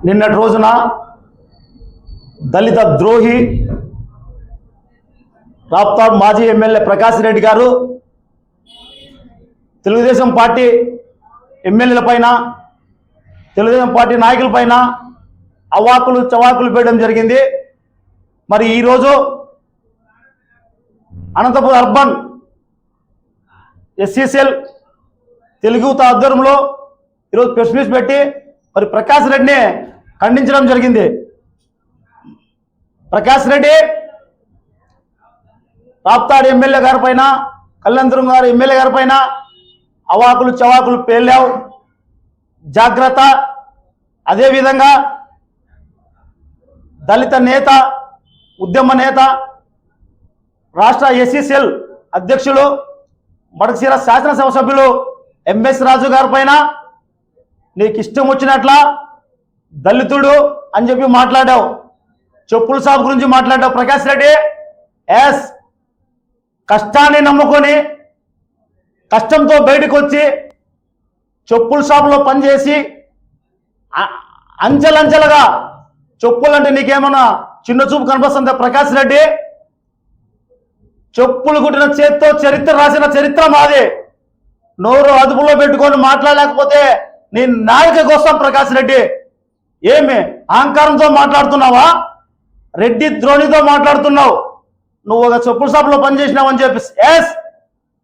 నిన్నటి రోజున దళిత ద్రోహి రాప్తాడ్ మాజీ ఎమ్మెల్యే ప్రకాష్ రెడ్డి గారు తెలుగుదేశం పార్టీ ఎమ్మెల్యేలపైన తెలుగుదేశం పార్టీ నాయకులపైన అవాకులు చవాకులు పెట్టడం జరిగింది. మరి ఈరోజు అనంతపురం అర్బన్ ఎస్సీసీఎల్ తెలుగు ఆధ్వర్యంలో ఈరోజు ప్రెస్ మీట్ పెట్టి మరి ప్రకాష్ రెడ్డిని ఖండించడం జరిగింది. ప్రకాష్ రెడ్డి రాప్తాడు ఎమ్మెల్యే గారి పైన, కళ్యాణదుర్గం గారు ఎమ్మెల్యే గారి పైన అవాకులు చవాకులు పేలావు, జాగ్రత్త. అదేవిధంగా దళిత నేత, ఉద్యమ నేత, రాష్ట్ర ఎస్సీసీఎల్ అధ్యక్షులు, మడకశిర శాసనసభ సభ్యులు ఎంఎస్ రాజు గారి పైన నీకు ఇష్టం వచ్చినట్ల దళితుడు అని చెప్పి మాట్లాడావు, చెప్పుల షాప్ గురించి మాట్లాడావు. ప్రకాష్ రెడ్డి ఎస్ కష్టాన్ని నమ్ముకొని కష్టంతో బయటకు వచ్చి చెప్పుల షాపులో పనిచేసి అంచెలంచెలుగా చెప్పులంటే నీకేమన్నా చిన్న చూపు కనిపిస్తుంది? ప్రకాష్ రెడ్డి చెప్పులు కుట్టిన చేత్తో చరిత్ర రాసిన చరిత్ర మాది. నోరు అదుపులో పెట్టుకొని మాట్లాడలేకపోతే నీ నాయకు కోసం ప్రకాష్ రెడ్డి ఏమి అహంకారంతో మాట్లాడుతున్నావా? రెడ్డి ద్రోణితో మాట్లాడుతున్నావు. నువ్వు ఒక చెప్పుల షాపులో పనిచేసినావు అని చెప్పి ఎస్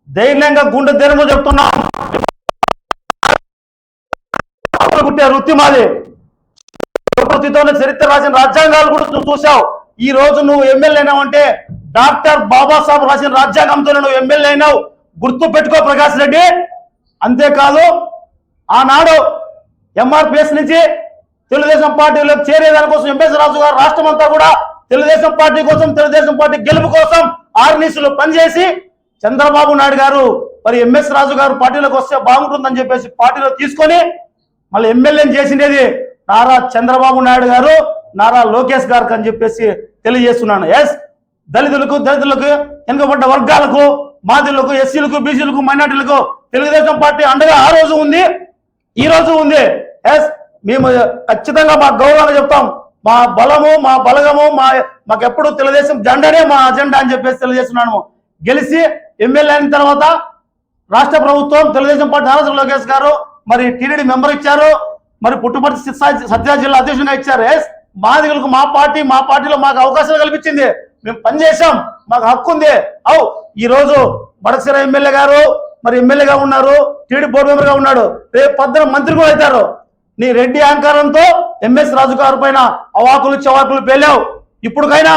ధైర్యంగా గుండె ధైర్యంతో చెప్తున్నావు. కుట్టే వృత్తి మాది. వృత్తితోనే చరిత్ర రాసిన రాజ్యాంగాలు కూడా నువ్వు చూసావు. ఈ రోజు నువ్వు ఎమ్మెల్యే అయినావంటే డాక్టర్ బాబాసాహెబ్ రాసిన రాజ్యాంగంతో నువ్వు ఎమ్మెల్యే అయినావు. గుర్తు పెట్టుకో ప్రకాష్ రెడ్డి. అంతేకాదు ఆనాడు ఎంఆర్పిఎస్ నుంచి తెలుగుదేశం పార్టీలోకి చేరేదానికోసం ఎంఎస్ రాజు గారు రాష్ట్రం అంతా కూడా తెలుగుదేశం పార్టీ కోసం, తెలుగుదేశం పార్టీ గెలుపు కోసం ఆర్నిసులు పనిచేసి చంద్రబాబు నాయుడు గారు మరి ఎంఎస్ రాజు గారు పార్టీలోకి వస్తే బాగుంటుందని చెప్పేసి పార్టీలో తీసుకొని మళ్ళీ ఎమ్మెల్యేని చేసిండేది నారా చంద్రబాబు నాయుడు గారు, నారా లోకేష్ గారికి అని చెప్పేసి తెలియజేస్తున్నాను. ఎస్ దళితులకు వెనుకబడ్డ వర్గాలకు, మాదిలకు, ఎస్సీలకు, బీసీలకు, మైనార్టీలకు తెలుగుదేశం పార్టీ అండగా ఆ రోజు ఉంది, ఈ రోజు ఉంది. ఎస్ మేము ఖచ్చితంగా మా గౌరవంగా చెప్తాం. మా బలము, మా బలగము, మాకెప్పుడు తెలుగుదేశం జెండానే మా అజెండా అని చెప్పేసి తెలియజేస్తున్నాను. గెలిచి ఎమ్మెల్యే అయిన తర్వాత రాష్ట్ర ప్రభుత్వం తెలుగుదేశం పార్టీ నారా లోకేష్ గారు మరి టీడీడీ మెంబర్ ఇచ్చారు, మరి పుట్టుపర్తి సత్యా జిల్లా అధ్యక్షునిగా ఇచ్చారు. ఎస్ మాదిగలకు మా పార్టీలో మాకు అవకాశాలు కల్పించింది. మేము పనిచేసాం, మాకు హక్కు ఉంది. ఈ రోజు మడకశిర ఎమ్మెల్యే గారు మరి ఎమ్మెల్యేగా ఉన్నారు, టీడీ బోర్డు మెంబర్గా ఉన్నాడు, రేపు 14 మంత్రి కూడా అవుతారు. నీ రెడ్డి అహంకారంతో ఎంఎస్ రాజు గారి పైన అవాకులు చవాకులు పేలావు. ఇప్పుడుకైనా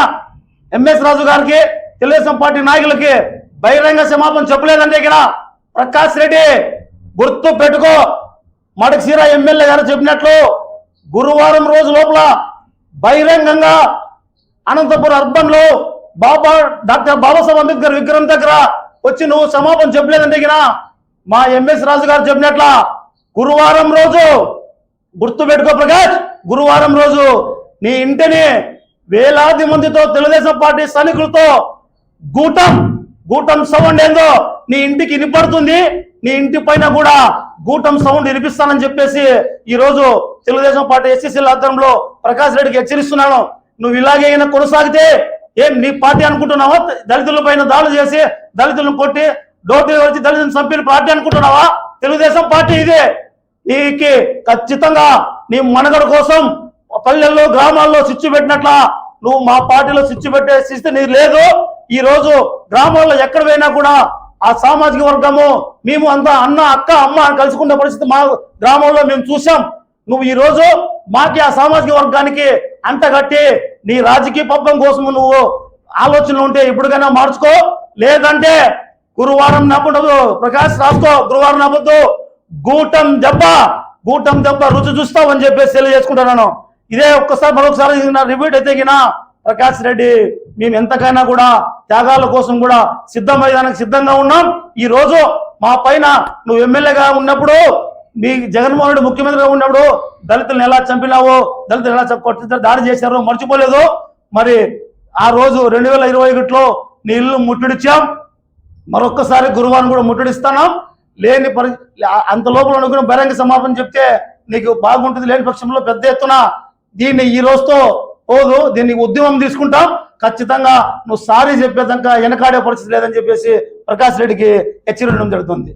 ఎంఎస్ రాజు గారికి, తెలుగుదేశం పార్టీ నాయకులకి బహిరంగ క్షమాపణ చెప్పలేదంటే ఇక్కడ ప్రకాష్ రెడ్డి గుర్తు పెట్టుకో. మడకశిర ఎమ్మెల్యే గారు చెప్పినట్లు గురువారం రోజు లోపల బహిరంగంగా అనంతపురం అర్బన్ లో డాక్టర్ బాబాసాహెబ్ అంబేద్కర్ విగ్రహం దగ్గర వచ్చి నువ్వు క్షమాపణ చెప్పలేదంటే మా ఎంఎస్ రాజు గారు చెప్పినట్ల గురువారం రోజు గుర్తు పెట్టుకో ప్రకాష్. గురువారం రోజు నీ ఇంటిని వేలాది మందితో తెలుగుదేశం పార్టీ సైనికులతో గూటం సౌండ్ ఏందో నీ ఇంటికి వినపడుతుంది. నీ ఇంటి పైన కూడా గూటం సౌండ్ వినిపిస్తానని చెప్పేసి ఈ రోజు తెలుగుదేశం పార్టీ ఎస్సీసీఎల్ ఆధ్వర్యంలో ప్రకాష్ రెడ్డికి హెచ్చరిస్తున్నాను. నువ్వు ఇలాగే కొనసాగితే ఏం నీ పార్టీ అనుకుంటున్నావా? దళితుల పైన దాడులు చేసి దళితులను కొట్టి డోర్ వచ్చి దళితులను చంపిన పార్టీ అనుకుంటున్నావా? తెలుగుదేశం పార్టీ ఇదే. నీకు ఖచ్చితంగా నీ మనుగడ కోసం పల్లెల్లో, గ్రామాల్లో స్విచ్ పెట్టినట్ల నువ్వు మా పార్టీలో స్విచ్ పెట్టే స్థితి నీకు లేదు. ఈ రోజు గ్రామాల్లో ఎక్కడ పోయినా కూడా ఆ సామాజిక వర్గము మేము అంతా అన్న, అక్క, అమ్మ అని కలుసుకునే పరిస్థితి మా గ్రామంలో మేము చూసాం. నువ్వు ఈ రోజు మాకి ఆ సామాజిక వర్గానికి అంటగట్టి నీ రాజకీయ పబ్బం కోసం నువ్వు ఆలోచనలు ఉంటే ఇప్పటికైనా మార్చుకో. లేదంటే గురువారం నవ్వదు ప్రకాష్, రాసుకో, గురువారం నవ్వద్దు. గూటం దెబ్బ రుచి చూస్తావు అని చెప్పేసి తెలియజేసుకుంటున్నాను. ఇదే ఒక్కసారి మరొకసారి రిపీట్ అయితే ప్రకాష్ రెడ్డి మేము ఎంతకైనా కూడా త్యాగాల కోసం కూడా సిద్ధమయ్యేదానికి సిద్ధంగా ఉన్నాం. ఈ రోజు మా పైన నువ్వు ఎమ్మెల్యేగా ఉన్నప్పుడు, మీ జగన్మోహన్ రెడ్డి ముఖ్యమంత్రిగా ఉన్నప్పుడు దళితులను ఎలా చంపినావో, దళితులు ఎలా దాడి చేశారో మర్చిపోలేదు. మరి ఆ రోజు 2021లో నీ ఇల్లు ముట్టడిచ్చాం. మరొక్కసారి గురువారం కూడా ముట్టడిస్తున్నాం. లేని అంత లోపల అనుకున్న బహిరంగ సమాపన చెప్తే నీకు బాగుంటుంది. లేని పక్షంలో పెద్ద ఎత్తున దీన్ని ఈ రోజుతో పోదు, దీన్ని ఉద్యమం తీసుకుంటాం. ఖచ్చితంగా నువ్వు సారీ చెప్పేదాకా వెనకాడే పరిస్థితి లేదని చెప్పేసి ప్రకాష్ రెడ్డికి హెచ్చరించడం జరుగుతుంది.